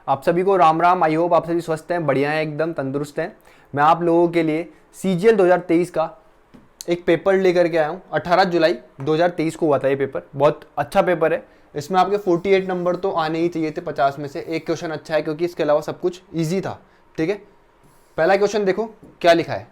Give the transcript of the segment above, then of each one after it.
आप सभी को राम राम। आई होप आप सभी स्वस्थ हैं, बढ़िया हैं, एकदम तंदुरुस्त हैं। मैं आप लोगों के लिए CGL 2023 का एक पेपर लेकर के आया हूँ। 18 जुलाई 2023 को हुआ था ये पेपर। बहुत अच्छा पेपर है। इसमें आपके 48 नंबर तो आने ही चाहिए थे 50 में से। एक क्वेश्चन अच्छा है क्योंकि इसके अलावा सब कुछ ईजी था। ठीक है, पहला क्वेश्चन देखो क्या लिखा है।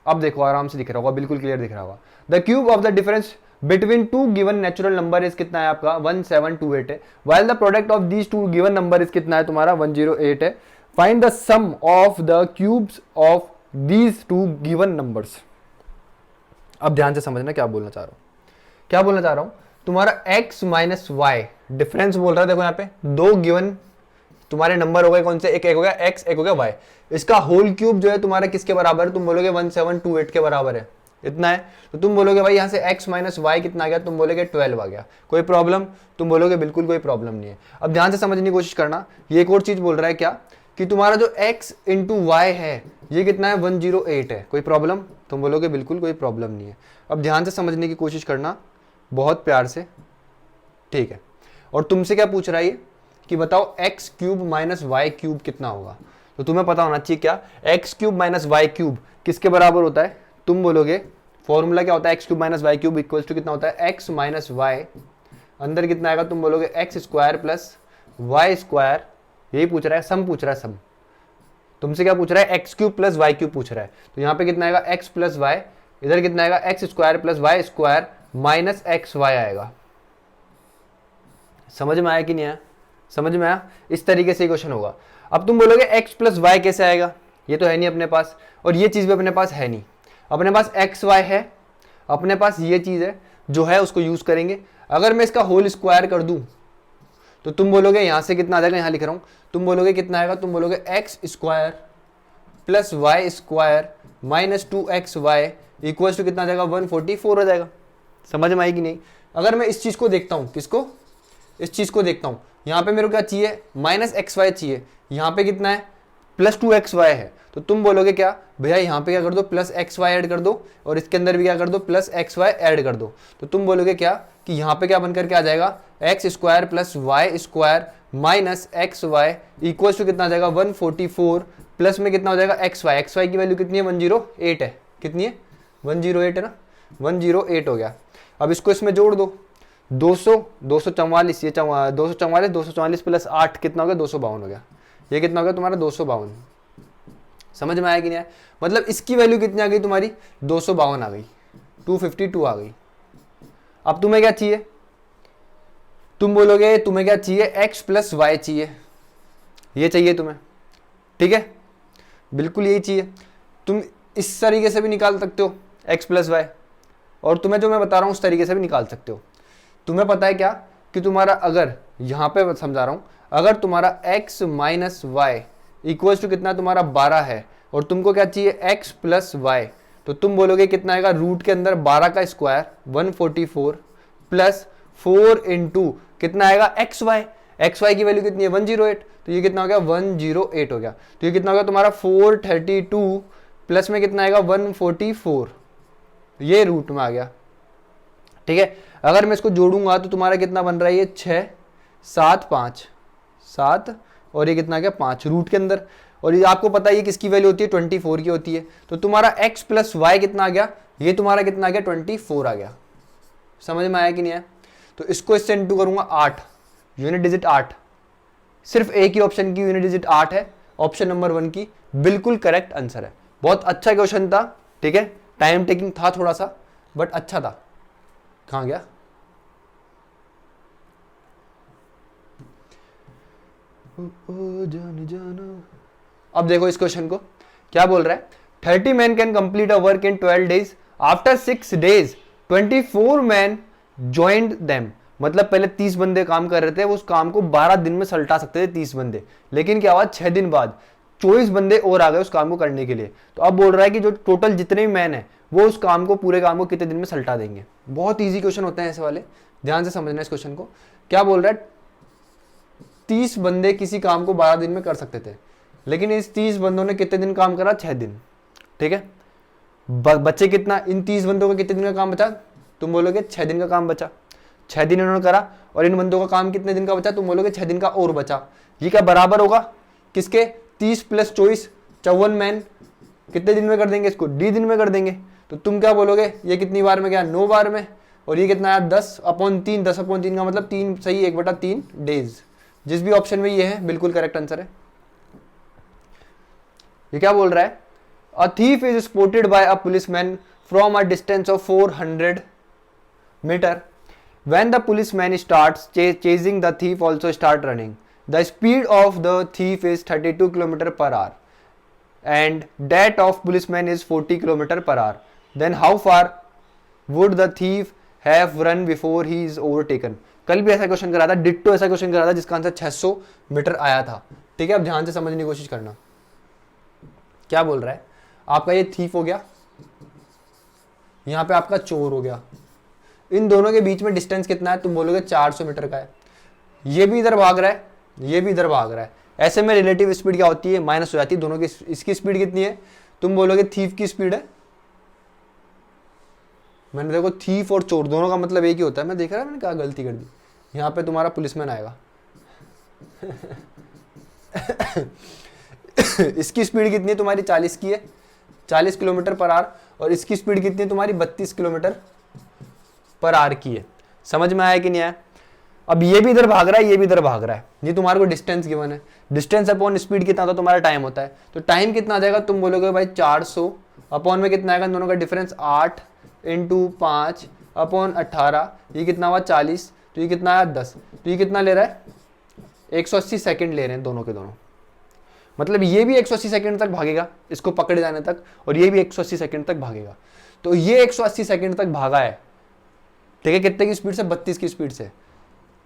अब देखो आराम से दिख रहा होगा, बिल्कुल क्लियर दिख रहा होगा। The cube of the difference between two given natural number is कितना है आपका 1728 है। While the product of these two given number is कितना है तुम्हारा 108 है। Find the sum of the cubes of these two given numbers. अब ध्यान से समझना क्या बोलना चाह रहा हूं। क्या बोलना चाह रहा हूं, तुम्हारा x माइनस वाई डिफरेंस बोल रहा है। देखो यहाँ पे दो गिवन तुम्हारे नंबर हो गए, कौन से, एक हो गया x, एक हो गया y। इसका होल क्यूब जो है तुम्हारा किसके बराबर है, तुम बोलोगे 1728 के बराबर है, इतना है। तो तुम बोलोगे भाई यहाँ से x माइनस वाई कितना आ गया, तुम बोलोगे 12 आ गया। कोई प्रॉब्लम, तुम बोलोगे बिल्कुल कोई प्रॉब्लम नहीं है। अब ध्यान से समझने की कोशिश करना। ये एक और चीज बोल रहा है क्या, कि तुम्हारा जो x इंटू वाई है ये कितना है 108 है। कोई प्रॉब्लम, तुम बोलोगे बिल्कुल कोई प्रॉब्लम नहीं है। अब ध्यान से समझने की कोशिश करना बहुत प्यार से, ठीक है। और तुमसे क्या पूछ रहा है ये, कि बताओ x cube minus y cube कितना होगा। तो तुम्हें पता होना चाहिए क्या, x cube minus y cube किसके बराबर होता है। तुम बोलोगे फॉर्मूला क्या होता है, x cube minus y cube equal to कितना होता है x माइनस वाई, अंदर कितना आएगा, तुम बोलोगे x square plus y square. यही पूछ रहा है, सम पूछ रहा है, सम। तुमसे क्या पूछ रहा है, x cube plus y cube पूछ रहा है। तो यहाँ पे कितना आएगा x प्लस वाई, इधर कितना आएगा x square plus y square minus x y आएगा। समझ में आया कि नहीं आया, समझ में आया। इस तरीके से क्वेश्चन होगा। अब तुम बोलोगे x प्लस वाई कैसे आएगा, ये तो है नहीं अपने पास, और ये चीज भी अपने पास है नहीं। अपने पास एक्स वाई है, अपने पास ये चीज है जो है उसको यूज करेंगे। अगर मैं इसका होल स्क्वायर कर दूं तो तुम बोलोगे यहां से कितना आ जाएगा, यहां लिख रहा हूं, तुम बोलोगे कितना आएगा, तुम बोलोगे x square plus y square minus 2xy equal to कितना आ जाएगा 144 हो जाएगा। समझ में आएगी नहीं। अगर मैं इस चीज को देखता हूं, किसको, इस चीज को देखता हूं, यहां पे मेरे को क्या चाहिए, माइनस एक्स वाई चाहिए, यहां पे कितना है प्लस 2xy है। तो तुम बोलोगे क्या भैया, यहाँ पे क्या कर दो प्लस एक्स वाई ऐड कर दो, और इसके अंदर भी क्या कर दो प्लस एक्स वाई ऐड कर दो। तो तुम बोलोगे क्या, कि यहाँ पे क्या बनकर के आ जाएगा x square plus y square minus x y equal to कितना आ जाएगा 144 प्लस में कितना हो जाएगा एक्स वाई की वैल्यू कितनी है 108 है। कितनी है 108 है ना, 108 हो गया। अब इसको इसमें जोड़ दो, 200 244, ये 244 244 प्लस 8 कितना हो गया 252 हो गया। ये कितना हो गया तुम्हारा 252। समझ में आया कि नहीं आया। मतलब इसकी वैल्यू कितनी आ गई तुम्हारी 252 आ गई, 252 आ गई। अब तुम्हें क्या चाहिए, तुम बोलोगे तुम्हें क्या चाहिए, x प्लस वाई चाहिए, ये चाहिए तुम्हें, ठीक है, बिल्कुल यही चाहिए। तुम इस तरीके से भी निकाल सकते हो x प्लस वाई, और तुम्हें जो मैं बता रहा हूं उस तरीके से भी निकाल सकते हो। तुम्हें पता है क्या, कि तुम्हारा अगर यहां पे समझा रहा हूं, अगर तुम्हारा x minus y equals to कितना तुम्हारा 12 है, और तुमको क्या चाहिए x प्लस वाई, तो तुम बोलोगे कितना आएगा, रूट के अंदर 12 का स्क्वायर 144 प्लस 4 इंटू कितना आएगा एक्स वाई की वैल्यू कितनी है 108। तो ये कितना हो गया 108 हो गया। तो ये कितना हो गया तुम्हारा 432 प्लस में कितना आएगा 144, ये रूट में आ गया। ठीक है, अगर मैं इसको जोड़ूंगा तो तुम्हारा कितना बन रहा है, ये 6 7 5 7 और ये कितना आ गया 5 रूट के अंदर। और ये आपको पता है ये किसकी वैल्यू होती है 24 की होती है। तो तुम्हारा x प्लस वाई कितना आ गया, ये तुम्हारा कितना आ गया 24 आ गया। समझ में आया कि नहीं आया। तो इसको इससे इंटू करूंगा 8, यूनिट डिजिट 8, सिर्फ एक ही ऑप्शन की यूनिट डिजिट 8 है, ऑप्शन नंबर 1 की बिल्कुल करेक्ट आंसर है। बहुत अच्छा क्वेश्चन था, ठीक है, टाइम टेकिंग था थोड़ा सा, बट अच्छा था। कहां गया, अब देखो इस क्वेश्चन को क्या बोल रहा है, 30 man can complete a work in 12 days, after 6 days 24 man joined them. मतलब पहले 30 बंदे काम कर रहे थे, वो उस काम को 12 दिन में सलटा सकते थे 30 बंदे, लेकिन क्या हुआ 6 दिन बाद 24 बंदे और आ गए उस काम को करने के लिए। तो अब बोल रहा है कि जो टोटल जितने भी मैन है वो उस काम को, पूरे काम को कितने दिन में सलटा देंगे। बहुत ईजी क्वेश्चन होते हैं ऐसे वाले, ध्यान से समझना इस क्वेश्चन को। क्या बोल रहा है, 30 बंदे किसी काम को 12 दिन में कर सकते थे, लेकिन इस 30 बंदों ने कितने दिन काम करा, 6 दिन। ठीक है, बच्चे कितना, इन 30 बंदों का कितने दिन का काम बचा, तुम बोलोगे 6 दिन का काम बचा। 6 दिन इन्होंने करा, और इन बंदों का काम कितने दिन का बचा, तुम बोलोगे 6 दिन का और बचा। ये क्या बराबर होगा किसके, 30 + 24 54 मैन कितने दिन में कर देंगे इसको, डी दिन में कर देंगे। तो तुम क्या बोलोगे, ये कितनी बार में गया, 9 बार में, और ये कितना आया 10/3, 10/3 का मतलब 3 सही 1/3 डेज। जिस भी ऑप्शन में ये है बिल्कुल करेक्ट आंसर है। ये क्या बोल रहा है, a thief is spotted by a policeman from a distance of 400 metre. When the policeman starts chasing, the thief also start running. The speed of the thief is 32 km/h and that of policeman is 40 km/h. Then how far would the thief have run before he is overtaken? कल भी ऐसा question करा था, ditto ऐसा question करा था जिसका answer 600 metre आया था। ठीक है, अब ध्यान से समझने की कोशिश करना। क्या बोल रहा है, आपका ये थीफ हो गया, यहां पे आपका चोर हो गया, इन दोनों के बीच में डिस्टेंस कितना है, तुम बोलोगे 400 मीटर का है। ये भी इधर भाग रहा है, ये भी इधर भाग रहा है। ऐसे में रिलेटिव स्पीड क्या होती है, माइनस हो जाती है दोनों की। इसकी स्पीड कितनी है, तुम बोलोगे थीफ की स्पीड है, मैंने देखो थीफ और चोर दोनों का मतलब एक ही होता है, मैं देख रहा है मैंने कहा गलती कर दी। यहाँ पे तुम्हारा पुलिसमैन आएगा इसकी स्पीड कितनी है तुम्हारी, 40 की है, 40 km/h, और इसकी स्पीड कितनी है तुम्हारी, 32 km/h की है। समझ में आया कि नहीं आया। अब ये भी इधर भाग रहा है, ये भी इधर भाग रहा है, ये तुम्हारे को डिस्टेंस गिवन है, डिस्टेंस अपॉन स्पीड कितना, तो तुम्हारा टाइम होता है। तो टाइम कितना आ जाएगा, तुम बोलोगे भाई 400 अपॉन में कितना आएगा, दोनों का डिफरेंस 8 × 5/18, ये कितना हुआ 40, तो ये कितना आया 10, तो ये कितना ले रहा है 180 सेकंड ले रहे हैं दोनों के दोनों। मतलब ये भी 180 सेकंड तक भागेगा इसको पकड़े जाने तक, और ये भी 180 सेकंड तक भागेगा। तो ये 180 सेकंड तक भागा है, ठीक है, कितने की स्पीड से, 32 की स्पीड से।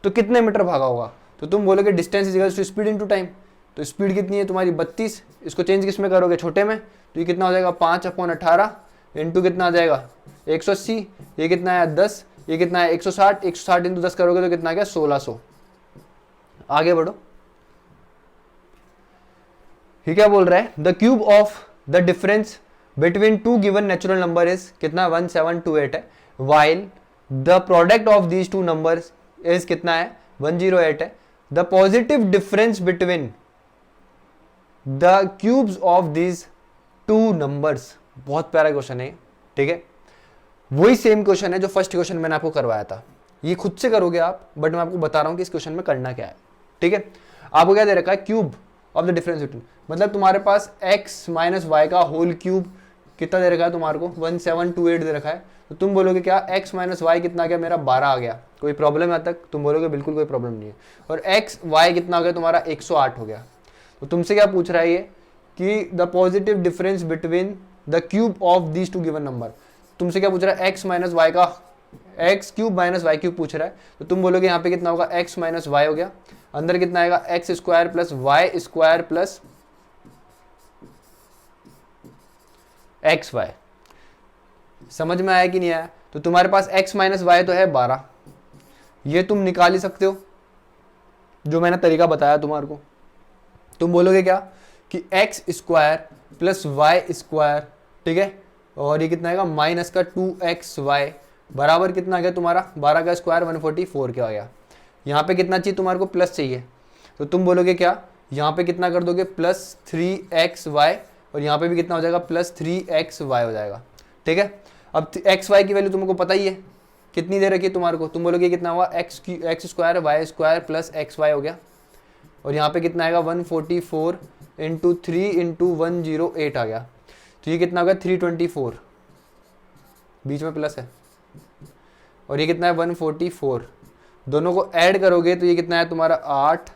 तो कितने मीटर भागा होगा, तो तुम बोलोगे distance is equal to speed into time. तो स्पीड कितनी है तुम्हारी 32, इसको चेंज किस में करोगे, छोटे में, तो ये कितना हो जाएगा 5/18 इंटू कितना आ जाएगा 180, ये कितना है 10, ये कितना है 160, 160 इंटू 10 करोगे तो कितना आ गया 1600। आगे बढ़ो, ये क्या बोल रहा है, the cube of the difference between two given natural number is कितना 1728 है, while the product of these two numbers is कितना है 108 है। The positive difference between the cubes of these two numbers. बहुत प्यारा क्वेश्चन है, ठीक है, वही सेम क्वेश्चन है जो फर्स्ट क्वेश्चन मैंने आपको करवाया था। ये खुद से करोगे आप, बट मैं आपको बता रहा हूं कि इस क्वेश्चन में करना क्या है। ठीक है, आपको क्या दे रखा है, cube of the difference between, मतलब तुम्हारे पास x - y का होल क्यूब कितना दे रखा है तुम्हारे को 1728 दे रखा है। तो तुम बोलोगे क्या x - y कितना आ गया मेरा 12 आ गया, कोई प्रॉब्लम है तक, तुम बोलोगे बिल्कुल कोई प्रॉब्लम नहीं है। और x y कितना हो गया तुम्हारा 108 हो गया। तो तुमसे क्या पूछ रहा है ये कि the positive difference between the cube of these two given number. तुमसे क्या पूछ रहा है, x - y का x क्यूब - y क्यूब पूछ रहा है। तो तुम बोलोगे यहाँ पे कितना होगा x - y हो गया, अंदर कितना आएगा x² + y² प्लस xy। समझ में आया कि नहीं आया। तो तुम्हारे पास x - y तो है 12, ये तुम निकाल ही सकते हो जो मैंने तरीका बताया तुम्हारे को। तुम बोलोगे क्या कि x² + y², ठीक है, और ये कितना आएगा माइनस का 2xy बराबर कितना आ गया तुम्हारा 12 का स्क्वायर 144 क्या आ गया। यहाँ पे कितना चाहिए तुम्हारे को, प्लस चाहिए। तो तुम बोलोगे क्या, यहाँ पे कितना कर दोगे +3xy, और यहाँ पे भी कितना हो जाएगा +3xy हो जाएगा। ठीक है, अब xy की वैल्यू तुमको पता ही है कितनी दे रखी है तुम्हारे को। तुम बोलोगे कितना हुआ x² y² प्लस xy हो गया, और यहाँ पे कितना आएगा 144 × 3 × 108 आ गया। तो ये कितना हो गया 324, बीच में प्लस है, और ये कितना है 144। दोनों को ऐड करोगे तो ये कितना है तुम्हारा 8,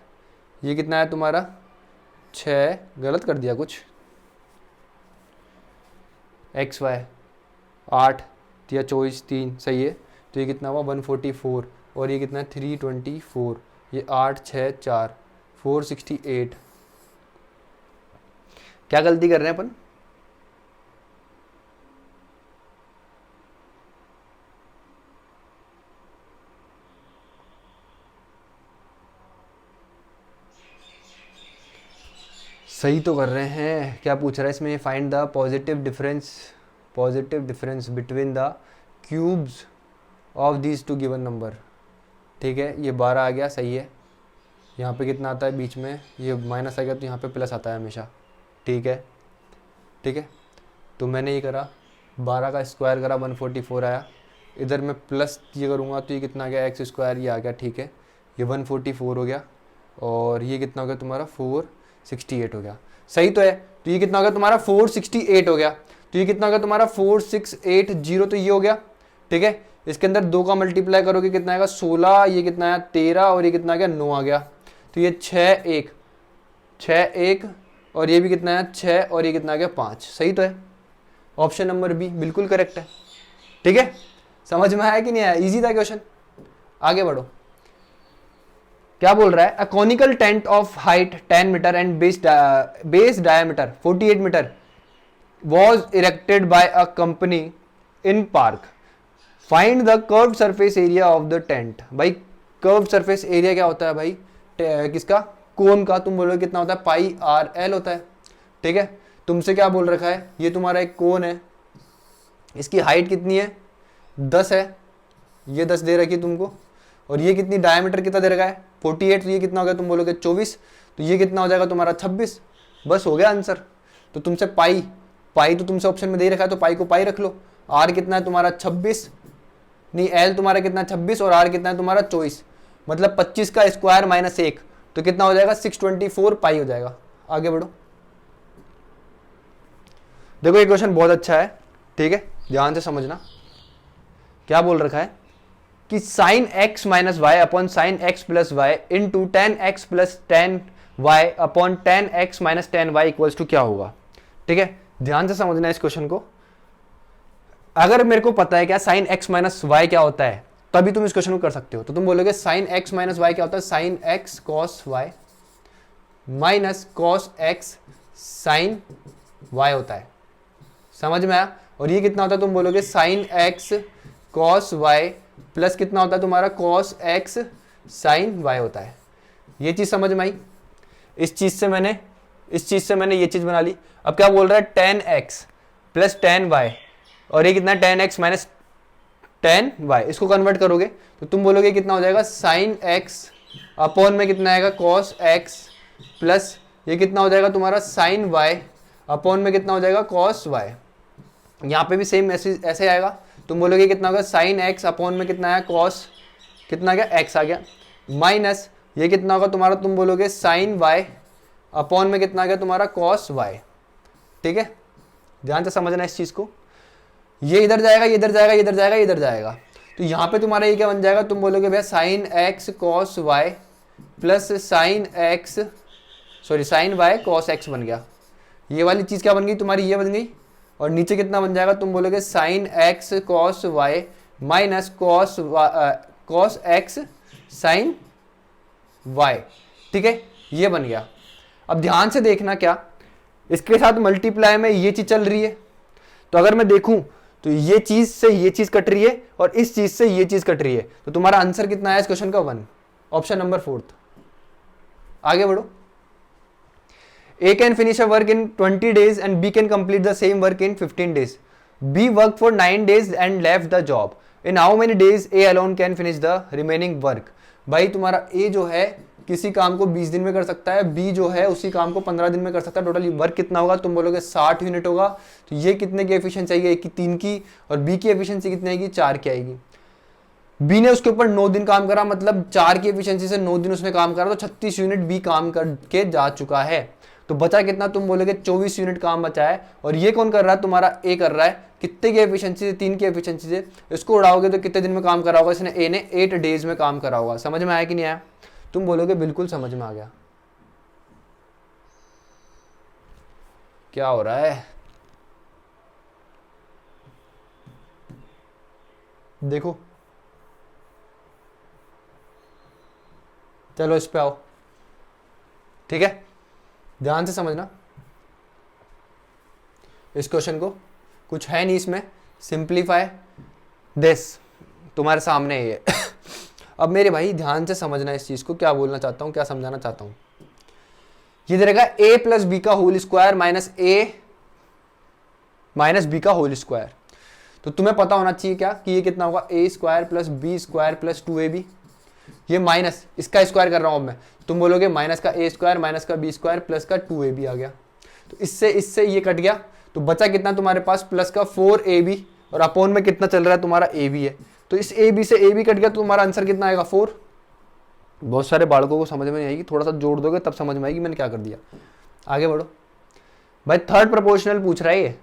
ये कितना है तुम्हारा 6, गलत कर दिया कुछ, xy 8 या 24 3 सही है। तो ये कितना हुआ 144, और ये कितना है 324, ये 8 6 4 468। क्या गलती कर रहे हैं अपन, सही तो कर रहे हैं। क्या पूछ रहा है इसमें, find the positive difference between the cubes of these two given number. ठीक है, ये 12 आ गया, सही है। यहाँ पे कितना आता है बीच में, ये माइनस आ गया तो यहाँ पे प्लस आता है हमेशा, ठीक है। ठीक है, तो मैंने ये करा, 12 का स्क्वायर करा 144 आया, इधर मैं प्लस ये करूँगा तो ये कितना आ गया एक्स स्क्वायर, ये आ गया, ठीक है। ये 144 हो गया और ये कितना हो गया तुम्हारा 468 हो गया, सही तो है। तो ये कितना हो गया तुम्हारा 468 हो गया, तो ये कितना हो गया तुम्हारा 4680, तो ये हो गया, ठीक है। इसके अंदर 2 का मल्टीप्लाई करोगे कितना आएगा 16, ये कितना आया 13 और ये कितना आ गया 9 आ गया, तो ये 6 1 और ये भी कितना है 6 और ये कितना आ गया 5, सही तो है। ऑप्शन नंबर बी बिल्कुल करेक्ट है, ठीक है। समझ में आया कि नहीं आया, इजी था क्वेश्चन। आगे बढ़ो, क्या बोल रहा है, a conical tent of height 10 metre and base diameter 48 metre was erected by a company in park. Find the curved surface area of the tent. भाई कर्व्ड सरफेस एरिया क्या होता है भाई, किसका, कोन का। तुम बोलोगे कितना होता है, पाई आर एल होता है, ठीक है। तुमसे क्या बोल रखा है, ये तुम्हारा एक कोन है, इसकी हाइट कितनी है 10 है, ये 10 दे रखी है तुमको, और ये कितनी डायमीटर कितना दे रखा है 48, तो ये कितना हो गया, तुम बोलोगे 24, तो ये कितना हो जाएगा तुम्हारा 26, बस हो गया आंसर। तो तुमसे पाई तो तुमसे ऑप्शन में दे रखा है, तो पाई को पाई रख लो। आर कितना है तुम्हारा 26, नहीं एल तुम्हारा कितना 26 और आर कितना है तुम्हारा 24, मतलब 25 का स्क्वायर माइनस 1, तो कितना हो जाएगा 624 पाई हो जाएगा। आगे बढ़ो, देखो ये क्वेश्चन बहुत अच्छा है, ठीक है, ध्यान से समझना। क्या बोल रखा है कि sine x minus y upon sine x plus y into 10x plus 10y upon 10x minus 10y equals to क्या होगा, ठीक है। ध्यान से समझना इस क्वेश्चन को। अगर मेरे को पता है क्या साइन एक्स माइनस वाई क्या होता है, तभी तुम इस क्वेश्चन को कर सकते हो। तो तुम बोलोगे साइन एक्स माइनस वाई क्या होता है, sine x cos y minus cos x sine y होता है, समझ में आया। और ये कितना होता है, तुम बोलोगे sine x cos y plus कितना होता है तुम्हारा कॉस एक्स साइन वाई होता है। ये चीज समझ में आई। इस चीज से मैंने ये चीज बना ली। अब क्या बोल रहा है 10x प्लस 10y और ये कितना 10x माइनस 10y, इसको कन्वर्ट करोगे तो तुम बोलोगे कितना हो जाएगा साइन x अपॉन में कितना आएगा cos x प्लस ये कितना हो जाएगा तुम्हारा साइन y अपॉन में कितना हो जाएगा cos y। यहाँ पे भी सेम ऐसे आएगा, तुम बोलोगे कितना होगा साइन x अपॉन में कितना आया cos कितना आ गया x आ गया, माइनस ये कितना होगा तुम्हारा, तुम बोलोगे साइन y अपॉन में कितना आ गया तुम्हारा cos y, ठीक है। ध्यान से समझना इस चीज को। ये इधर जाएगा, ये इधर जाएगा, ये इधर जाएगा, ये इधर जाएगा, तो यहाँ पे तुम्हारा ये क्या बन जाएगा, तुम बोलोगे भैया sine x cos y plus sine y cos x बन गया। ये वाली चीज क्या बन गई तुम्हारी, ये बन गई। और नीचे कितना बन जाएगा, तुम बोलोगे sine x cos y minus cos x sine y, ठीक है, ये बन गया। अब ध्यान से देखना, क्या इसके साथ मल्टीप्लाई में ये चीज चल रही है, तो अगर मैं देखूं तो ये चीज से ये चीज कट रही है और इस चीज से ये चीज कट रही है, तो तुम्हारा आंसर कितना है इस क्वेश्चन का 1, ऑप्शन नंबर 4। आगे बढ़ो, A can finish a work in 20 days and B can complete the same work in 15 days. B worked for 9 days and left the job. In how many days A alone can finish the remaining work? भाई तुम्हारा A जो है किसी काम को 20 दिन में कर सकता है, B जो है उसी काम को 15 दिन में कर सकता है। टोटल वर्क कितना होगा, तुम बोलोगे 60 यूनिट होगा। तो ये कितने की एफिशिएंसी आएगी, 1 की 3 की, और B की एफिशिएंसी कितनी आएगी, 4 की आएगी। B ने उसके ऊपर 9 दिन काम करा, मतलब 4 की एफिशिएंसी से 9 दिन उसने काम करा, तो 36 यूनिट B काम करके जा चुका है। तो बचा कितना, तुम बोलोगे 24 यूनिट काम बचा है। और ये कौन कर रहा है, तुम्हारा A कर रहा है। कितने की एफिशिएंसी से, 3 की एफिशिएंसी से। इसको उड़ाओगे तो कितने दिन में काम करा होगा, इसने A ने 8 डेज में काम करा होगा। समझ में आया कि नहीं आया, तुम बोलोगे बिल्कुल समझ में आ गया। क्या हो रहा है, देखो, चलो इस पे आओ, ठीक है, ध्यान से समझना इस क्वेश्चन को। कुछ है नहीं इसमें, सिंप्लीफाई दिस, तुम्हारे सामने ये अब मेरे भाई ध्यान से समझना इस चीज को, क्या बोलना चाहता हूं, क्या समझाना चाहता हूं। ये दे रहेगा a प्लस बी का whole square minus a minus b का होल स्क्वायर। तो तुम्हें पता होना चाहिए क्या कि ये कितना होगा, a square plus b square plus 2ab। ये माइनस इसका स्क्वायर कर रहा हूं मैं, तुम बोलोगे माइनस का ए स्क्वायर माइनस का बी स्क्वायर प्लस का 2ab आ गया। तो इससे ये कट गया, तो बचा कितना तुम्हारे पास प्लस का 4ab, और अपोन में कितना चल रहा है तुम्हारा ab है, तो इस ab से ab कट गया तो तुम्हारा आंसर कितना आएगा 4। बहुत सारे बालकों को समझ में नहीं आएगी, थोड़ा सा जोड़ दोगे तब समझ में आएगी मैंने क्या कर दिया। आगे बढ़ो भाई, थर्ड प्रोपोर्शनल पूछ रहा है ये,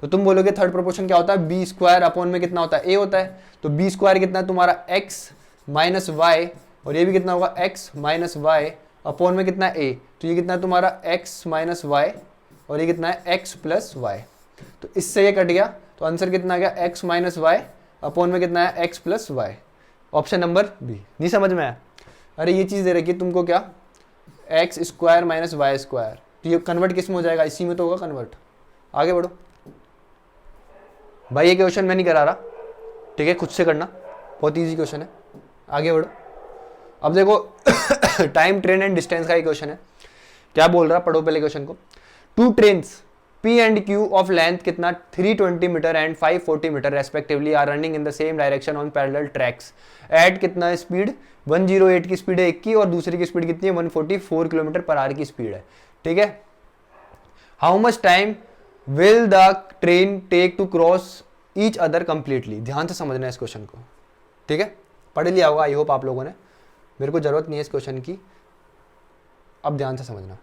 तो तुम बोलोगे थर्ड प्रोपोर्शन क्या होता है, बी स्क्वायर अपोन में कितना होता है ए होता है, तो बी स्क्वायर कितना है तुम्हारा एक्स माइनस वाई, और ये भी कितना होगा एक्स माइनस वाई अपोन में कितना है ए, तो ये कितना है तुम्हारा एक्स माइनस वाई, और ये कितना है एक्स प्लस वाई, तो इससे ये कट गया, तो आंसर कितना आ गया एक्स माइनस वाई अपोन में कितना है x plus y. Option number b. नहीं समझ में आया? अरे ये चीज़ दे रखी है तुमको क्या, x square minus y square, तो ये कन्वर्ट किस में हो जाएगा, इसी में तो होगा कन्वर्ट। आगे बढ़ो भाई, ये क्वेश्चन मैं नहीं करा रहा, ठीक है, खुद से करना, बहुत इजी क्वेश्चन है। आगे बढ़ो, अब देखो टाइम ट्रेन एंड डिस्टेंस का ये क्वेश्चन है, क्या बोल रहा, पढ़ो पहले क्वेश्चन को। Two trains P and Q of length कितना 320 metre and 540 metre respectively are running in the same direction on parallel tracks at कितना स्पीड 108 की स्पीड है एक की, और दूसरी की स्पीड कितनी है 144 किलोमीटर पर आवर की स्पीड है, ठीक है। How much time will the train take to cross each other completely. ध्यान से समझना है इस क्वेश्चन को, ठीक है, पढ़ लिया होगा आई होप आप लोगों ने, मेरे को जरूरत नहीं है इस क्वेश्चन की, अब ध्यान से समझना।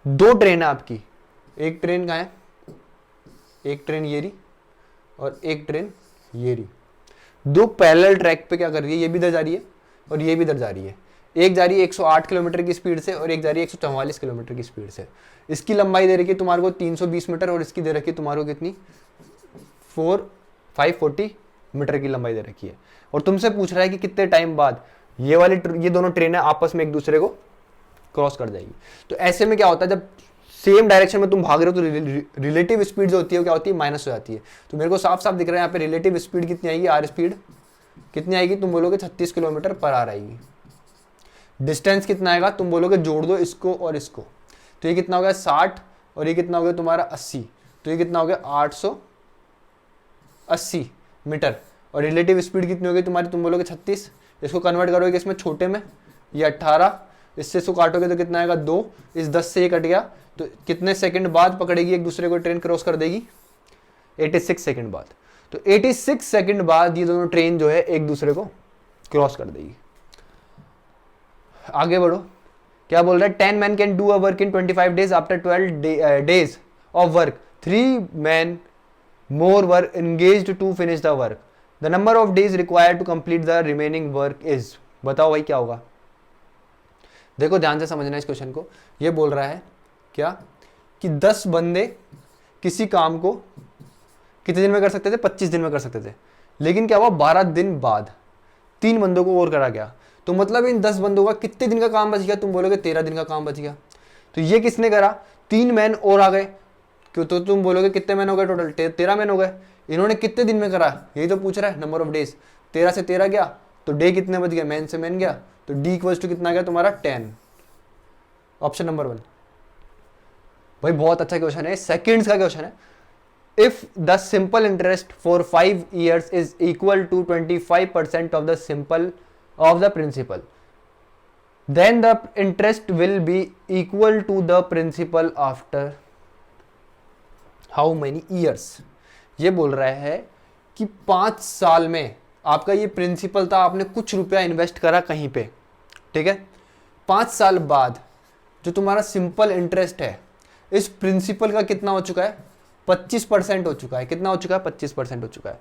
दो ट्रेन है आपकी, एक ट्रेन कहाँ है, एक ट्रेन ये रही और एक ट्रेन ये रही, दो पैरेलल ट्रैक पे क्या कर रही है, ये भी इधर जा रही है और ये भी इधर जा रही है। एक जा रही है 108 किलोमीटर की स्पीड से और एक जा रही है 144 किलोमीटर की स्पीड से। इसकी लंबाई दे रखी है तुम्हारे को 320 मीटर और इसकी दे रखी है तुम्हारे को कितनी 540 मीटर की लंबाई दे रखी है, और तुमसे पूछ रहा है कि कितने टाइम बाद ये दोनों ट्रेनें आपस में एक दूसरे को क्रॉस कर जाएगी। तो ऐसे में क्या होता है, जब सेम डायरेक्शन में तुम भाग रहे हो तो रिलेटिव स्पीड जो होती है वो क्या होती है, माइनस हो जाती है। तो मेरे को साफ साफ दिख रहा है यहाँ पे रिलेटिव स्पीड कितनी आएगी, आर स्पीड कितनी आएगी, तुम बोलोगे 36 किलोमीटर पर आवर आएगी। डिस्टेंस कितना आएगा, तुम बोलोगे जोड़ दो इसको और इसको, तो ये कितना हो गया 60 और ये कितना हो गया तुम्हारा 80, तो ये कितना हो गया 880 मीटर, और रिलेटिव स्पीड कितनी होगी तुम्हारी, तुम बोलोगे 36, इसको कन्वर्ट करोगे इसमें छोटे में, ये 18, इससे इसको काटोगे तो कितना आएगा 2, इस 10 से ये कट गया, तो कितने सेकंड बाद पकड़ेगी एक दूसरे को ट्रेन क्रॉस कर देगी, 86 सेकंड बाद। तो 86 सेकंड बाद ये दोनों ट्रेन जो है एक दूसरे को क्रॉस कर देगी। आगे बढ़ो, क्या बोल रहा है, 10 man can do a work in 25 days after 12 days of work 3 man more were engaged to finish the work, the number of days required to complete the remaining work is. बताओ भाई क्या होगा। देखो ध्यान से समझना इस क्वेश्चन को, ये बोल रहा है क्या कि 10 बंदे किसी काम को कितने दिन में कर सकते थे, 25 दिन में कर सकते थे, लेकिन क्या हुआ 12 दिन बाद 3 बंदों को और करा गया, तो मतलब इन 10 बंदों का कितने दिन का काम बच गया, तुम बोलोगे 13 दिन का काम बच गया। तो ये किसने करा, 3 मैन और आ गए, क्यों, तो तुम बोलोगे कितने मैन हो गए टोटल, 13 मैन हो गए। इन्होंने कितने दिन में करा, यही तो पूछ रहा है, नंबर ऑफ डेज, 13 से 13 गया तो डे कितने बच गए, मैन से मैन गया, तो डी इक्वल्स टू कितना गया तुम्हारा 10। Option number 1। भाई बहुत अच्छा क्वेश्चन है, सेकंड्स का क्वेश्चन है। If the simple interest for 5 years is equal to 25% of the simple of the principal, then the interest will be equal to the principal after how many years. ये बोल रहा है कि 5 साल में आपका ये प्रिंसिपल था, आपने कुछ रुपया इन्वेस्ट करा कहीं पे, ठीक है, 5 साल बाद जो तुम्हारा सिंपल इंटरेस्ट है इस प्रिंसिपल का कितना हो चुका है, 25% हो चुका है। कितना हो चुका है, 25% हो चुका है।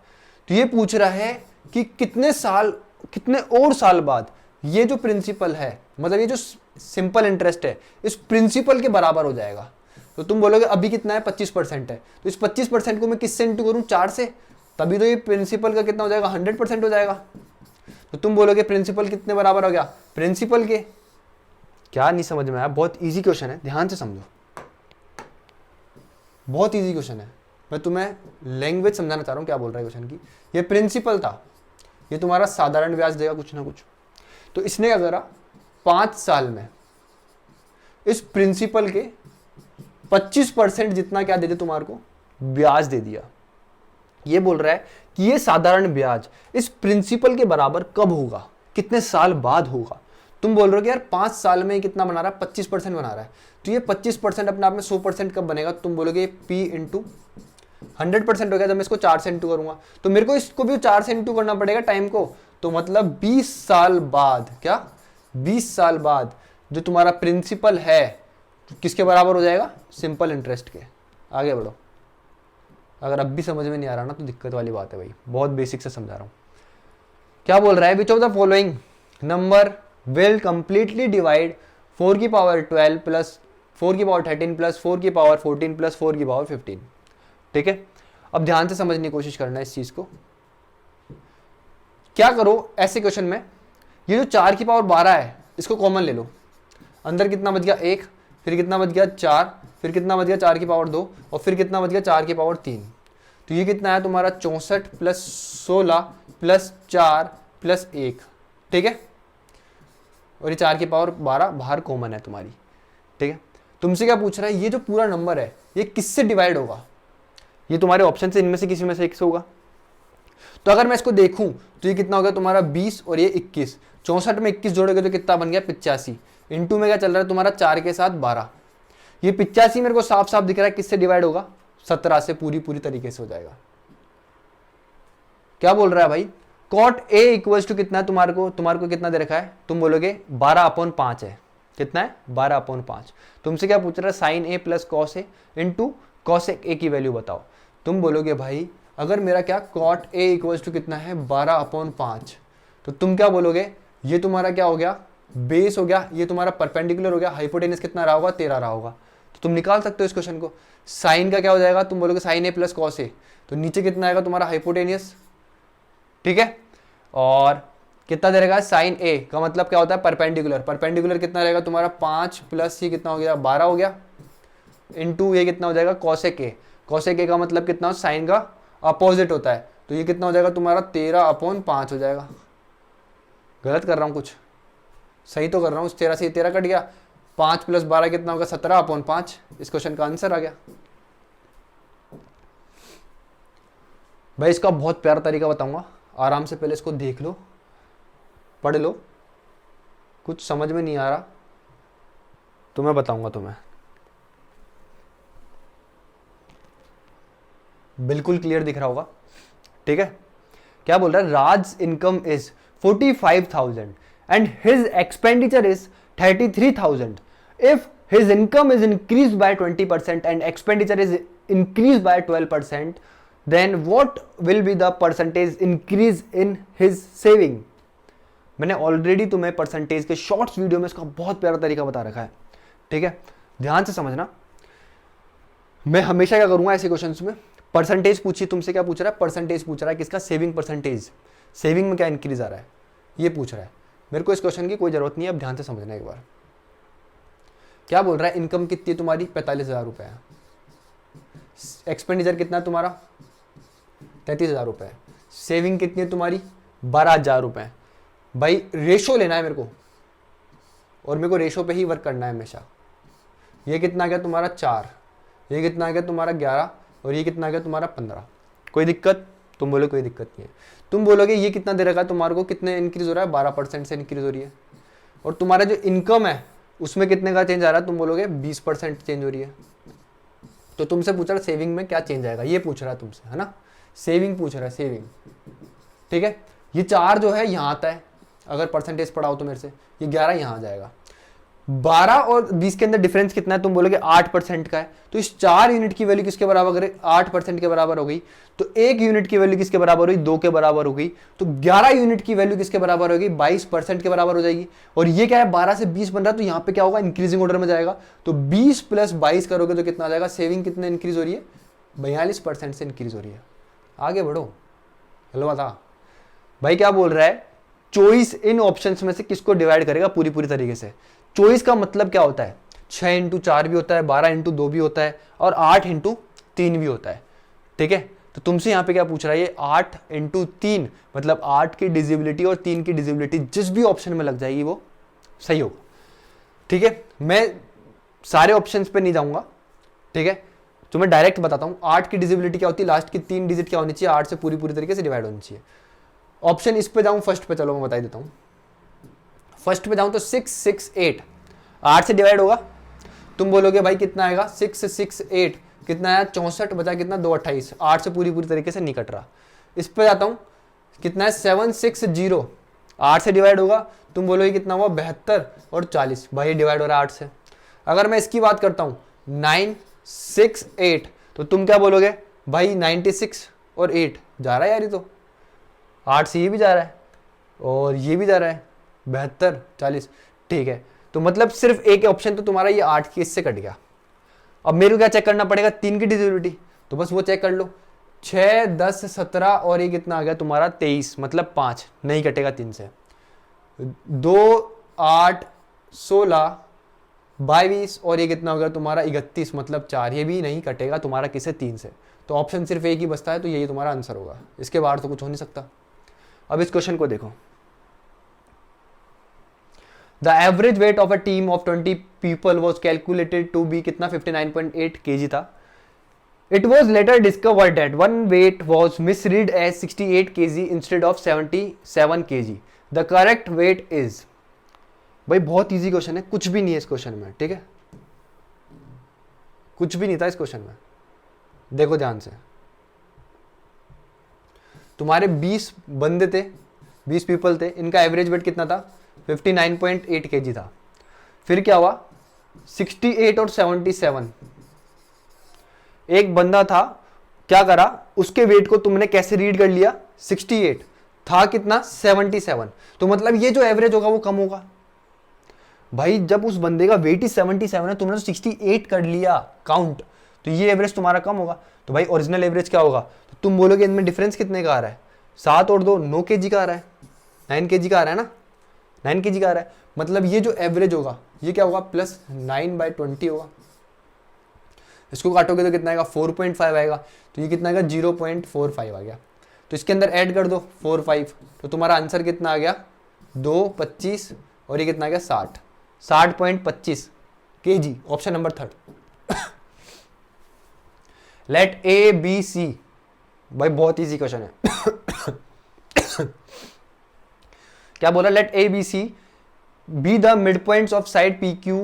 तो ये पूछ रहा है कि कितने और साल बाद ये जो प्रिंसिपल है, मतलब ये जो सिंपल इंटरेस्ट है इस प्रिंसिपल के बराबर हो जाएगा। तो तुम बोलोगे अभी कितना है, 25% है, तो इस 25% को मैं किससे इंटू करूं, 4 से, तभी तो ये प्रिंसिपल का कितना हो जाएगा, 100% हो जाएगा। तो तुम बोलोगे प्रिंसिपल कितने बराबर हो गया, प्रिंसिपल के, क्या नहीं समझ में आया, बहुत ईजी क्वेश्चन है, ध्यान से समझो, बहुत ईजी क्वेश्चन है। मैं तुम्हें लैंग्वेज समझाना चाह रहा हूँ क्या बोल रहा है क्वेश्चन की। ये प्रिंसिपल था, ये तुम्हारा साधारण ब्याज देगा कुछ ना कुछ, तो इसने क्या करा, 5 साल में इस प्रिंसिपल के 25% जितना क्या दे दे तुम्हारे को, ब्याज दे दिया। ये बोल रहा है कि ये साधारण ब्याज इस प्रिंसिपल के बराबर कब होगा, कितने साल बाद होगा। तुम बोल रहे हो कि यार 5 साल में कितना बना रहा है, 25% बना रहा है, तो ये 25% अपने आप में 100% कब बनेगा, तुम बोलोगे p इंटू 100% हो गया जब मैं इसको 4 से इंटू करूंगा, तो मेरे को इसको भी 4 से इंटू करना पड़ेगा टाइम को, तो मतलब 20 साल बाद, क्या 20 साल बाद जो तुम्हारा प्रिंसिपल है किसके बराबर हो जाएगा, सिंपल इंटरेस्ट के। आगे बढ़ो, अगर अब भी समझ में नहीं आ रहा ना तो दिक्कत वाली बात है भाई, बहुत बेसिक से समझा रहा हूं। क्या बोल रहा है, which of the following number will completely divide 4 की पावर 12 प्लस 4 की पावर 13 प्लस 4 की पावर 14 प्लस 4 की पावर 15। ठीक है, अब ध्यान से समझने की कोशिश करना है इस चीज को। क्या करो ऐसे क्वेश्चन में, ये जो 4 की पावर 12 है इसको कॉमन ले लो, अंदर कितना बच गया 1, फिर कितना बच गया 4, फिर कितना बच गया 4 की पावर 2, और फिर कितना बच गया 4 की पावर 3, तो ये कितना है तुम्हारा 64 प्लस 16 प्लस 4 प्लस 1। ठीक है, और ये 4 की पावर 12 बाहर कॉमन है तुम्हारी। ठीक है, तुमसे क्या पूछ रहा है, ये जो पूरा नंबर है ये किससे डिवाइड होगा, ये तुम्हारे ऑप्शन से इनमें से किसी में से एक से होगा। तो अगर मैं इसको देखूं तो ये कितना हो गया तुम्हारा 20 और ये 21, 64 में 21 जोड़ोगे तो कितना बन गया 85, इंटू में क्या चल रहा है तुम्हारा 4 के साथ 12, ये 85 मेरे को साफ साफ दिख रहा है किससे डिवाइड होगा, 17 से पूरी तरीके से हो जाएगा। क्या बोल रहा है भाई, कॉट ए इक्वल टू कितना है तुम्हारे को कितना दे रखा है, तुम बोलोगे 12/5 है, कितना है 12/5। तुमसे क्या पूछ रहा है, sign A plus cos A into cos A की वैल्यू बताओ। तुम बोलोगे भाई अगर मेरा क्या कॉट ए इक्वल टू कितना है 12/5, तो तुम क्या बोलोगे, ये तुम्हारा क्या हो गया बेस हो गया, ये तुम्हारा परपेंडिकुलर हो गया, हाइपोटेनस कितना रहा होगा 13 रहा होगा, तो तुम निकाल सकते हो इस क्वेश्चन को। साइन का क्या हो जाएगा, तुम बोलोगे sign A plus cos A, तो नीचे कितना आएगा तुम्हारा हाइपोटेनियस। ठीक है, और कितना दे रहेगा, साइन ए का मतलब क्या होता है परपेंडिकुलर, परपेंडिकुलर कितना रहेगा तुम्हारा 5 प्लस ये कितना हो गया 12 हो गया, इंटू ये कितना हो जाएगा कॉसेक ए, कॉसेक ए का मतलब कितना, साइन का अपोजिट होता है, तो ये कितना हो जाएगा तुम्हारा 13/5 हो जाएगा। गलत कर रहा हूँ कुछ, सही तो कर रहा हूँ, 13 से 13 कट गया, 5 प्लस 12 कितना होगा 17/5, इस क्वेश्चन का आंसर आ गया। भाई इसका बहुत प्यारा तरीका बताऊंगा, आराम से पहले इसको देख लो, पढ़ लो, कुछ समझ में नहीं आ रहा तो मैं बताऊंगा तुम्हें, बिल्कुल क्लियर दिख रहा होगा। ठीक है, क्या बोल रहा है, Raj income is 45,000 and his expenditure is 33,000। If his income is increase by 20% and expenditure is increase by 12%, then what will be the percentage increase in his saving. मैंने ऑलरेडी तुम्हें परसेंटेज के शॉर्ट्स वीडियो में इसका बहुत प्यारा तरीका बता रखा है। ठीक है, ध्यान से समझना, मैं हमेशा क्या करूंगा ऐसे क्वेश्चंस में, परसेंटेज पूछिए, तुमसे क्या पूछ रहा है, परसेंटेज पूछ रहा है किसका, सेविंग परसेंटेज, सेविंग में क्या इंक्रीज आ रहा है ये पूछ रहा है। मेरे को इस क्वेश्चन की कोई जरूरत नहीं है, अब ध्यान से समझना एक बार। क्या बोल रहा है, इनकम कितनी है तुम्हारी 45,000 रुपए है, एक्सपेंडिचर कितना है तुम्हारा 33,000 रुपए, सेविंग कितनी है तुम्हारी 12,000 रुपए। भाई रेशो लेना है मेरे को, और मेरे को रेशो पे ही वर्क करना है हमेशा। ये कितना आ गया तुम्हारा 4, ये कितना आ गया तुम्हारा 11, और ये कितना आ गया तुम्हारा 15। कोई दिक्कत, तुम बोलो कोई दिक्कत नहीं है। तुम बोलोगे ये कितना दे रखा है तुम्हारे को, कितने इंक्रीज हो रहा है 12% से इंक्रीज हो रही है, और तुम्हारा जो इनकम है उसमें कितने का चेंज आ रहा है, तुम बोलोगे 20% चेंज हो रही है। तो तुमसे पूछ रहा है सेविंग में क्या चेंज आएगा, ये पूछ रहा है तुमसे, है ना, सेविंग पूछ रहा है, सेविंग। ठीक है, ये 4 जो है यहाँ आता है, अगर परसेंटेज पढ़ाओ तो मेरे से, ये 11 यहाँ आ जाएगा। 12 और 20 के अंदर डिफरेंस कितना है, तुम बोलोगे 8% का है, तो इस 4 यूनिट की वैल्यू किसके बराबर है, 8% के बराबर हो गई, तो 1 यूनिट की वैल्यू किसके बराबर हुई, 2 के बराबर हो गई, तो 11 यूनिट की वैल्यू किसके बराबर होगी, 22% के बराबर हो जाएगी। और ये क्या है 12 से 20 बन रहा है, तो यहाँ पे क्या होगा इंक्रीजिंग ऑर्डर में जाएगा, तो 20 प्लस 22 करोगे तो कितना आ जाएगा, सेविंग कितने इंक्रीज हो रही है 42% से इंक्रीज हो रही है। आगे बढ़ो, हेलो बता भाई क्या बोल रहा है, चॉइस इन ऑप्शंस में से किसको डिवाइड करेगा पूरी तरीके से। चॉइस का मतलब क्या होता है, 6x4 भी होता है, 12x2 भी होता है, और 8x3 भी होता है। ठीक है, तो तुमसे यहाँ पे क्या पूछ रहा है, ये 8x3 मतलब 8 की डिजिबिलिटी और 3 की डिजिबिलिटी जिस भी ऑप्शन में लग जाएगी वो सही होगा। ठीक है, मैं सारे ऑप्शंस पे नहीं जाऊंगा। ठीक है, तो मैं डायरेक्ट बताता हूँ, 8 की डिजिबिलिटी क्या होती है, लास्ट की 3 डिजिट क्या होनी चाहिए, 8 से पूरी तरीके से डिवाइड होनी चाहिए। ऑप्शन इस पे जाऊँ फर्स्ट पे, चलो मैं बता देता हूँ। फर्स्ट पे जाऊं तो 668, 8 से डिवाइड होगा। तुम बोलोगे भाई कितना आएगा, 668 कितना आया, 64 बचा कितना 228, 8 से पूरी तरीके से नहीं कट रहा। इस पे जाता हूं, कितना है 760, 8 से डिवाइड होगा। तुम बोलोगे कितना हुआ 72 और 40, भाई डिवाइड हो रहा है 8 से। अगर मैं इसकी बात करता हूं 968, तो तुम क्या बोलोगे भाई 96 और 8 जा रहा है यार, ये तो 8 से ये भी जा रहा है और ये भी जा रहा है, 72 40, ठीक है। तो मतलब सिर्फ एक ऑप्शन तो तुम्हारा ये 8 की इससे कट गया। अब मेरे को क्या चेक करना पड़ेगा, 3 की डिविजिबिलिटी, तो बस वो चेक कर लो। 6 10 17 और ये कितना आ गया तुम्हारा 23, मतलब 5 नहीं कटेगा 3 से। 2 8 16 22 और ये कितना हो गया तुम्हारा 31, मतलब 4, ये भी नहीं कटेगा तुम्हारा किसे 3 से। तो ऑप्शन सिर्फ एक ही बचता है, तो यही तुम्हारा आंसर होगा, इसके बाहर तो कुछ हो नहीं सकता। अब इस क्वेश्चन को देखो, the average weight of a team of 20 people was calculated to be कितना 59.8 kg था। It was later discovered that one weight was misread as 68 kg instead of 77 kg। The correct weight is, भाई बहुत easy question है, कुछ भी नहीं है इस क्वेश्चन में, ठीक है, कुछ भी नहीं था इस क्वेश्चन में। देखो ध्यान से, तुम्हारे 20 बंदे थे, 20 पीपल थे, इनका एवरेज वेट कितना था 59.8 kg था। फिर क्या हुआ 68 और 77, एक बंदा था, क्या करा, उसके वेट को तुमने कैसे रीड कर लिया, 68 था कितना 77, तो मतलब ये जो एवरेज होगा वो कम होगा। भाई जब उस बंदे का वेट ही 77 है, तुमने तो 68 कर लिया काउंट, तो ये एवरेज तुम्हारा कम होगा। तो भाई ओरिजिनल एवरेज क्या होगा, तो तुम बोलोगे इनमें डिफरेंस कितने का आ रहा है, 7 और 2 9 kg का आ रहा है, 9 kg का आ रहा है ना, 9 kg का आ रहा है। मतलब ये जो एवरेज होगा ये क्या होगा प्लस 9/20 होगा। इसको काटोगे तो कितना आएगा 4.5 आएगा, तो ये कितना आएगा 0.45 आ गया। तो इसके अंदर ऐड कर दो 4 5, तो तुम्हारा आंसर कितना आ गया 2 25 और ये कितना आ गया 60.25 kg, option number 3। Let A B C, भाई बहुत इजी क्वेश्चन है। क्या बोला, let A B C be the mid points of side P Q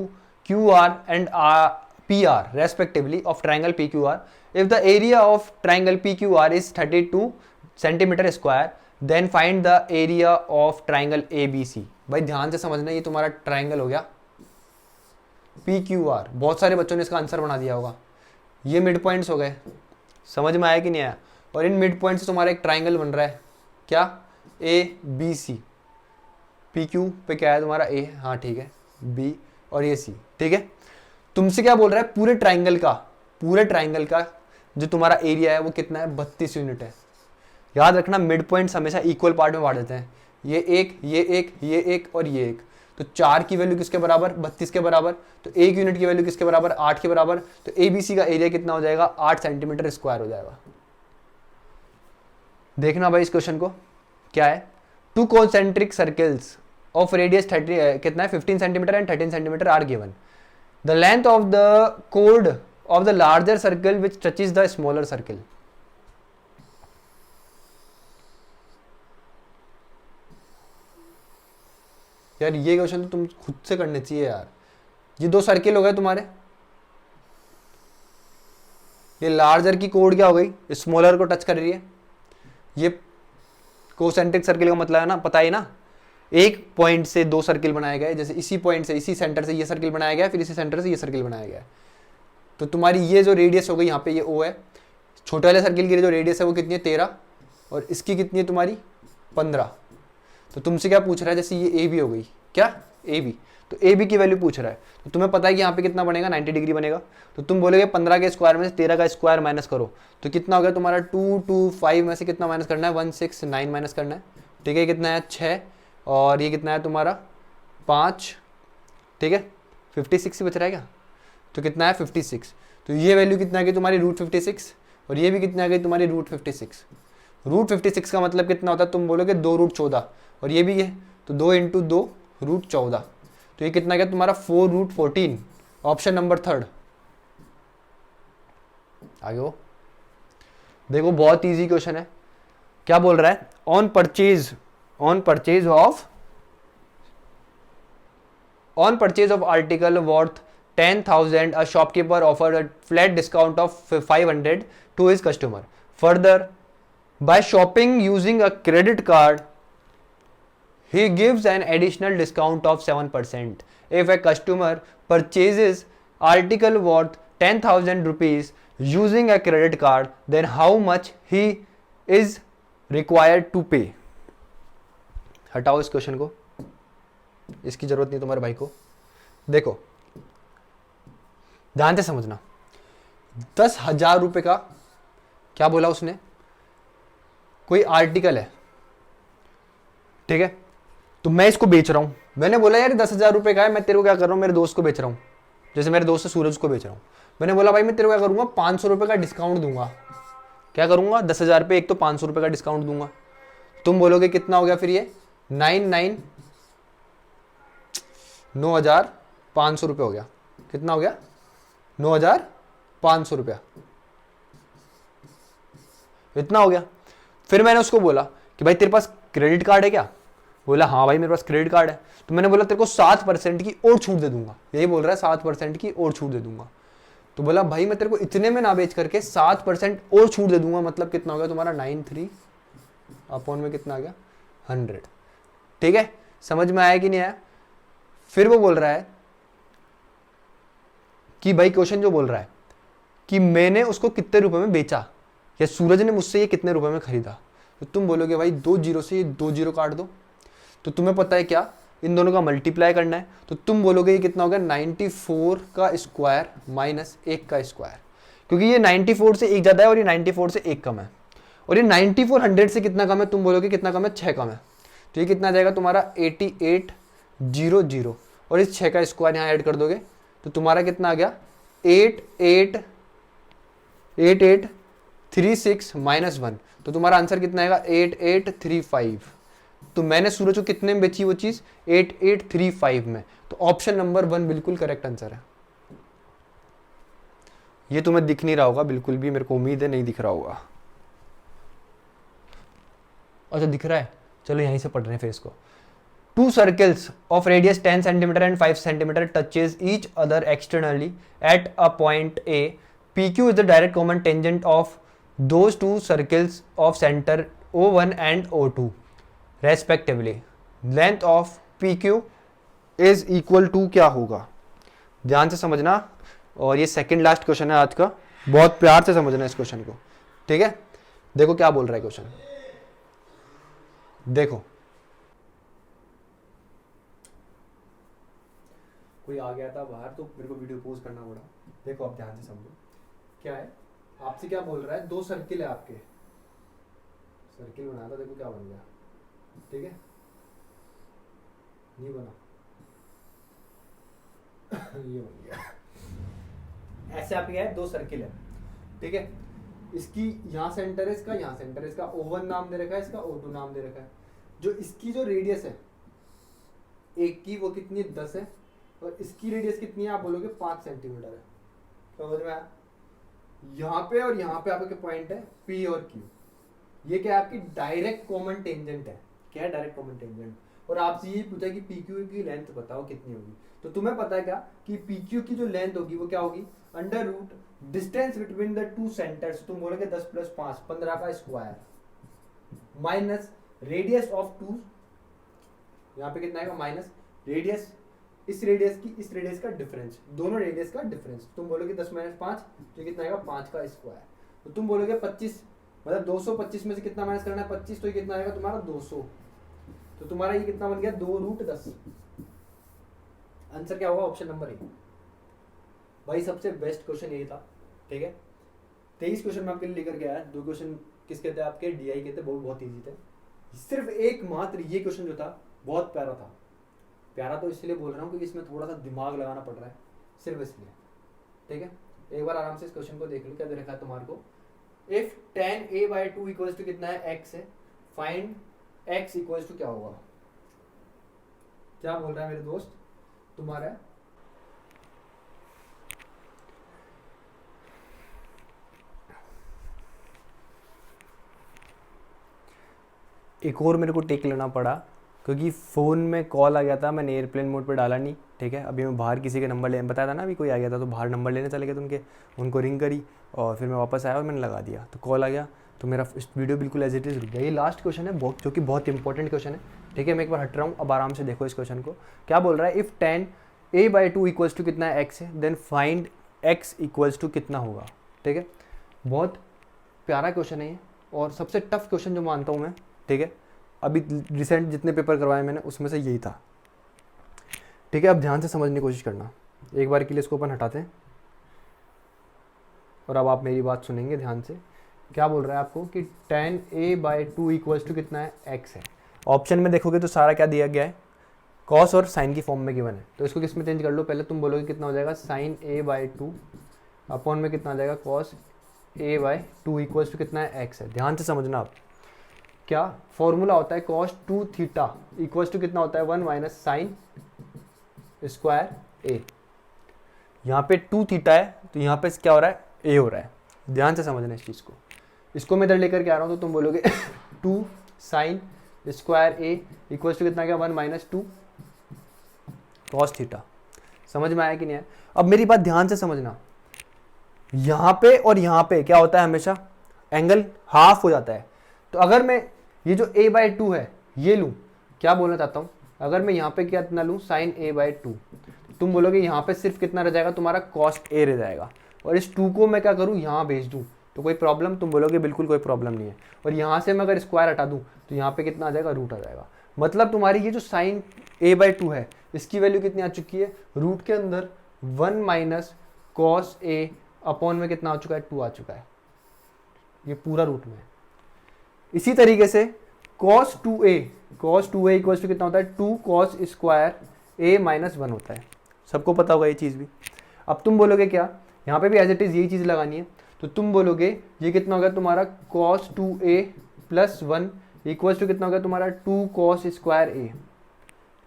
Q R and P R respectively of triangle P Q R. If the area of triangle P Q R is 32 centimetre square, then find the area of triangle A B C. भाई ध्यान से समझना, ये तुम्हारा triangle हो गया P Q are, बहुत सारे बच्चों ने इसका आंसर बना दिया होगा। ये मिड पॉइंट्स हो गए, समझ में आया कि नहीं आया, और इन मिड पॉइंट से तुम्हारा एक ट्राइंगल बन रहा है, क्या A B C. P Q पे क्या है तुम्हारा ए, हाँ ठीक है, बी और ये सी, ठीक है। तुमसे क्या बोल रहा है, पूरे ट्राइंगल का जो तुम्हारा एरिया है वो कितना है 32 यूनिट है। याद रखना मिड पॉइंट्स हमेशा इक्वल पार्ट में बांट देते हैं, ये एक ये एक ये एक और ये एक। तो 4 की वैल्यू किसके बराबर 32 के बराबर, तो 1 यूनिट की वैल्यू किसके बराबर 8 के बराबर। तो एबीसी का एरिया कितना हो जाएगा 8 सेंटीमीटर स्क्वायर हो जाएगा। देखना भाई इस क्वेश्चन को क्या है, 2 कॉन्सेंट्रिक सर्कल्स ऑफ रेडियस 30 कितना है 15 centimetre and 13 centimetre are given. The length of the कोड of the larger circle which touches the smaller circle. यार ये क्वेश्चन तो तुम खुद से करने चाहिए यार। ये 2 सर्किल हो गए तुम्हारे, ये लार्जर की कोड क्या हो गई, स्मॉलर को टच कर रही है। ये कोसेंट्रिक सर्किल का मतलब है ना, पता है ना, एक पॉइंट से 2 सर्किल बनाए गए, जैसे इसी पॉइंट से इसी सेंटर से ये सर्किल बनाया गया, फिर इसी सेंटर से ये सर्किल बनाया गया। तो तुम्हारी ये जो रेडियस हो गई यहाँ पे ये ओ है, छोटे वाले सर्किल की जो रेडियस है वो कितनी है 13 और इसकी कितनी है तुम्हारी 15। तो तुमसे क्या पूछ रहा है, जैसे ये ए बी हो गई, क्या ए बी, तो ए बी की वैल्यू पूछ रहा है। तो तुम्हें पता है कि यहाँ पे कितना बनेगा 90 डिग्री बनेगा। तो तुम बोलोगे 15 के स्क्वायर में से 13 का स्क्वायर माइनस करो, तो कितना हो गया तुम्हारा 225 में से कितना माइनस करना है 169 माइनस करना है, ठीक है। कितना है 6 और ये कितना है तुम्हारा 5, ठीक है 56 बच रहा है क्या, तो कितना है 56। तो ये वैल्यू कितना आ गई तुम्हारी √56 और ये भी कितना आ गई तुम्हारी √56। √56 का मतलब कितना होता है, तुम बोलोगे 2√14 और ये भी है तो 2 × 2 √14, तो ये कितना गया तुम्हारा 4√14, ऑप्शन नंबर 3। आगे हो देखो, बहुत इजी क्वेश्चन है। क्या बोल रहा है, on purchase of On purchase of article worth 10,000, a shopkeeper offered a flat discount of 500 to his customer. Further, by shopping using a credit card, he gives an additional discount of 7%. If a customer purchases article worth 10,000 rupees using a credit card, then how much he is required to pay? हटाओ इस question को, इसकी जरूरत नहीं तुम्हारे भाई को। देखो ध्यान से समझना, 10,000 रुपए का क्या बोला उसने, कोई आर्टिकल है, ठीक है, तो मैं इसको बेच रहा हूं। मैंने बोला यार 10,000 रुपए का है, मैं तेरे को क्या कर रहा हूं, मेरे दोस्त को बेच रहा हूं, जैसे मेरे दोस्त सूरज को बेच रहा हूं। मैंने बोला भाई मैं तेरे को क्या करूंगा, 500 रुपए का डिस्काउंट दूंगा। क्या करूंगा, 10,000 पे एक तो 500 रुपए का डिस्काउंट दूंगा। तुम बोलोगे कितना हो गया फिर ये, 9,500 रुपये हो गया। कितना हो गया, 9,500 रुपया, इतना हो गया। फिर मैंने उसको बोला कि भाई तेरे पास क्रेडिट कार्ड है क्या, बोला हाँ भाई मेरे पास क्रेडिट कार्ड है। तो मैंने बोला तेरे को 7% की और छूट दे दूंगा, यही बोल रहा है 7% की और छूट दे दूंगा। तो बोला भाई मैं तेरे को इतने में ना बेच करके 7% और छूट दे दूंगा, मतलब कितना हो गया तुम्हारा 93 अपॉन में कितना आ गया 100। ठीक है, समझ में आया कि नहीं आया। फिर वो बोल रहा है कि भाई क्वेश्चन जो बोल रहा है कि मैंने उसको कितने रुपए में बेचा, या सूरज ने मुझसे ये कितने रुपए में खरीदा। तो तुम बोलोगे भाई 2 जीरो से ये 2 जीरो काट दो, तो तुम्हें पता है क्या, इन दोनों का मल्टीप्लाई करना है। तो तुम बोलोगे ये कितना हो गया, 94 का स्क्वायर माइनस 1 का स्क्वायर, क्योंकि ये 94 से 1 ज़्यादा है और ये 94 से 1 कम है, और ये 94 100 से कितना कम है, तुम बोलोगे कितना कम है, 6 कम है। तो ये कितना आ जाएगा तुम्हारा 8800, और इस 6 का स्क्वायर यहाँ ऐड कर दोगे तो तुम्हारा कितना आ गया 8836 माइनस 1, तो तुम्हारा आंसर कितना आएगा 8835। तो मैंने सूरज को कितने में बेची वो चीज, 8835 में। तो ऑप्शन नंबर 1 बिल्कुल करेक्ट आंसर है। ये तुम्हें दिख नहीं रहा होगा बिल्कुल भी, मेरे को उम्मीद है नहीं दिख रहा होगा। अच्छा दिख रहा है, चलो यहीं से पढ़ रहे हैं फिर इसको। 2 circles of radius 10 cm and 5 cm touches each other externally at a point A. PQ is the direct common tangent of those 2 circles of center O1 and O2 respectively. Length of PQ is equal to क्या होगा, ध्यान से समझना। और ये second last question है आज का, बहुत प्यार से समझना इस क्वेश्चन को, ठीक है। देखो क्या बोल रहा है क्वेश्चन, देखो कोई आ गया था बाहर तो मेरे को वीडियो पोज करना पड़ा। देखो आप ध्यान से समझो क्या है, आपसे क्या बोल रहा है, 2 सर्किल है आपके, सर्किल बनाया था, देखो क्या बन गया, ठीक है, नहीं बना ये बन गया। ऐसे आपके है 2 सर्किल है, ठीक है, इसकी यहाँ सेंटर है, इसका यहाँ सेंटर है, इसका O1 नाम दे रखा है, इसका O2 नाम दे रखा है। जो इसकी जो रेडियस है एक की, वो कितनी 10 है, और इसकी रेडियस कितनी है, आप बोलोगे 5 सेंटीमीटर है। समझ में आया, यहाँ पे और यहाँ पे आपके पॉइंट है P और Q, ये क्या है आपकी डायरेक्ट कॉमन टेंजेंट है। क्या है डायरेक्ट कॉमन टेंजेंट, और आपसे यही पूछा कि PQ की लेंथ बताओ कितनी होगी। तो तुम्हें पता है क्या कि PQ की जो लेंथ होगी वो क्या होगी, under root distance between the 2 centres, तुम बोलोगे 10 + 5 15 का स्क्वायर, माइनस रेडियस ऑफ 2, यहाँ पे कितना आएगा माइनस रेडियस, इस रेडियस की इस रेडियस का डिफरेंस, दोनों रेडियस का डिफरेंस। तुम बोलोगे 10 - 5, तो कितना आएगा 5 का स्क्वायर। तो तुम बोलोगे 25, मतलब 225 में से कितना माइनस करना है 25, तो ये कितना आएगा तुम्हारा 200। तो तुम्हारा ये कितना बन गया 2√10। आंसर क्या होगा, ऑप्शन नंबर ए। भाई सबसे बेस्ट क्वेश्चन यही था, ठीक है। 23 क्वेश्चन मैं आपके लिए लेकर के आया, 2 क्वेश्चन किसके थे आपके, DI के थे, बहुत ईजी थे। सिर्फ एक मात्र ये क्वेश्चन जो था बहुत प्यारा था। प्यारा तो इसलिए बोल रहा हूँ क्योंकि इसमें थोड़ा सा दिमाग लगाना पड़ रहा है, सिर्फ इसलिए, ठीक है। एक बार आराम से इस क्वेश्चन को देख लो, क्या दे रखा है तुम्हारे को। If tan a/2 equals to कितना है, x है, फाइंड x इक्वल्स टू क्या होगा। क्या बोल रहा है मेरे दोस्त तुम्हारा, एक और मेरे को टेक लेना पड़ा क्योंकि फ़ोन में कॉल आ गया था, मैंने एयरप्लेन मोड पे डाला नहीं, ठीक है। अभी मैं बाहर किसी के नंबर ले बताया था ना, अभी कोई आ गया था तो बाहर नंबर लेने चले गए थे उनके, उनको रिंग करी और फिर मैं वापस आया और मैंने लगा दिया, तो कॉल आ गया, तो मेरा वीडियो बिल्कुल एज इट इज़ रुक गया। ये लास्ट क्वेश्चन है बहुत, जो कि बहुत इंपॉर्टेंट क्वेश्चन है, ठीक है। मैं एक बार हट रहा हूँ, अब आराम से देखो इस क्वेश्चन को। क्या बोल रहा है, if tan a/2 equals to कितना है x है, then find x equals to कितना होगा, ठीक है। बहुत प्यारा क्वेश्चन है ये और सबसे टफ क्वेश्चन जो मानता हूँ मैं, ठीक है। अभी रिसेंट जितने पेपर करवाए मैंने उसमें से यही था, ठीक है। अब ध्यान से समझने की कोशिश करना, एक बार के लिए इसको अपन हटाते हैं और अब आप मेरी बात सुनेंगे ध्यान से। क्या बोल रहा है आपको कि tan a/2 इक्वल्स टू कितना है, x है। ऑप्शन में देखोगे तो सारा क्या दिया गया है, कॉस और साइन की फॉर्म में गिवन है, तो इसको किस में चेंज कर लो। पहले तुम बोलोगे कितना हो जाएगा, sin a/2 अपॉन में कितना आ जाएगा, cos a/2 इक्वल्स टू कितना है, x है। ध्यान से समझना आप, क्या फॉर्मूला होता है, cos 2 थीटा इक्वल्स टू कितना होता है, 1 माइनस साइन स्क्वायर a। यहाँ पे 2 थीटा है तो यहाँ पे क्या हो रहा है, a हो रहा है। ध्यान से समझना इस चीज़ को, इसको मैं इधर लेकर के आ रहा हूँ, तो तुम बोलोगे 2 sine square a equals to कितना, क्या 1 माइनस 2 कॉस थीटा। समझ में आया कि नहीं आया। अब मेरी बात ध्यान से समझना, यहाँ पे और यहाँ पे क्या होता है, हमेशा एंगल हाफ हो जाता है। तो अगर मैं ये जो a/2 है ये लूँ, क्या बोलना चाहता हूँ, अगर मैं यहाँ पे क्या इतना लूँ, साइन a/2, तुम बोलोगे यहाँ पे सिर्फ कितना रह जाएगा तुम्हारा, cos a रह जाएगा, और इस 2 को मैं क्या करूँ, यहाँ भेज दूँ, तो कोई प्रॉब्लम, तुम बोलोगे बिल्कुल कोई प्रॉब्लम नहीं है। और यहाँ से मैं अगर स्क्वायर हटा दूँ तो यहाँ पे कितना आ जाएगा, रूट आ जाएगा। मतलब तुम्हारी ये जो साइन a/2 है इसकी वैल्यू कितनी आ चुकी है, रूट के अंदर 1 माइनस कॉस a अपॉन में कितना आ चुका है, 2 आ चुका है, ये पूरा रूट में। इसी तरीके से cos 2a इक्वल्स टू कितना होता है, 2 cos स्क्वायर a माइनस 1 होता है। सबको पता होगा ये चीज़ भी। अब तुम बोलोगे क्या, यहाँ पे भी एज इट इज़ यही चीज़ लगानी है, तो तुम बोलोगे ये कितना हो गया तुम्हारा, cos 2a plus 1 equals to कितना हो गया तुम्हारा, 2 cos स्क्वायर a,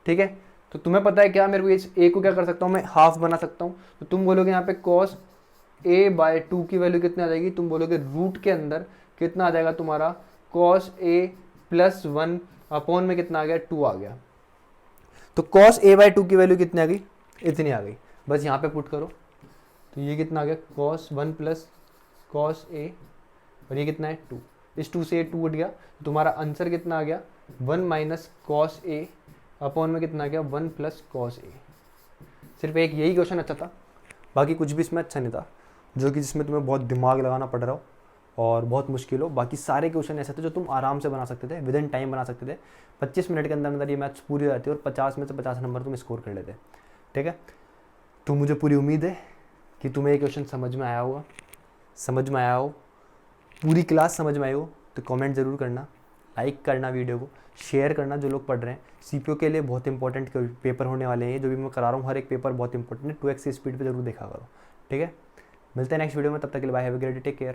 ठीक है। तो तुम्हें पता है क्या, मेरे को इस a को क्या कर सकता हूँ, मैं हाफ बना सकता हूँ। तो तुम बोलोगे यहाँ पे cos a/2 की वैल्यू कितनी आ जाएगी, तुम बोलोगे रूट के अंदर कितना आ जाएगा तुम्हारा, cos a प्लस 1 अपॉन में कितना आ गया, 2 आ गया। तो cos a/2 की वैल्यू कितनी आ गई, इतनी आ गई। बस यहाँ पे पुट करो, तो ये कितना आ गया, cos 1 प्लस cos a, और ये कितना है 2, इस 2 से 2 उठ गया, तो तुम्हारा आंसर कितना आ गया, 1 माइनस कॉस a अपॉन में कितना आ गया, 1 प्लस कॉस a। सिर्फ एक यही क्वेश्चन अच्छा था, बाकी कुछ भी इसमें अच्छा नहीं था, जो कि जिसमें तुम्हें बहुत दिमाग लगाना पड़ रहा हो और बहुत मुश्किल हो। बाकी सारे क्वेश्चन ऐसे थे जो तुम आराम से बना सकते थे, विद इन टाइम बना सकते थे। 25 मिनट के अंदर अंदर ये मैथ्स पूरी हो जाती है और 50 में से 50 नंबर तुम स्कोर कर लेते, ठीक है। तो मुझे पूरी उम्मीद है कि तुम्हें ये क्वेश्चन समझ में आया होगा, समझ में आया हो, पूरी क्लास समझ में आई हो, तो कमेंट ज़रूर करना, लाइक करना, वीडियो को शेयर करना। जो लोग पढ़ रहे हैं सीपीओ के लिए बहुत इंपॉर्टेंट पेपर होने वाले हैं, जो भी मैं करा रहा हूँ, हर एक पेपर बहुत इंपॉर्टेंट है। 2x की स्पीड पे जरूर देखा करो, ठीक है। मिलते हैं नेक्स्ट वीडियो में, तब तक के लिए bye, have a great day, take care.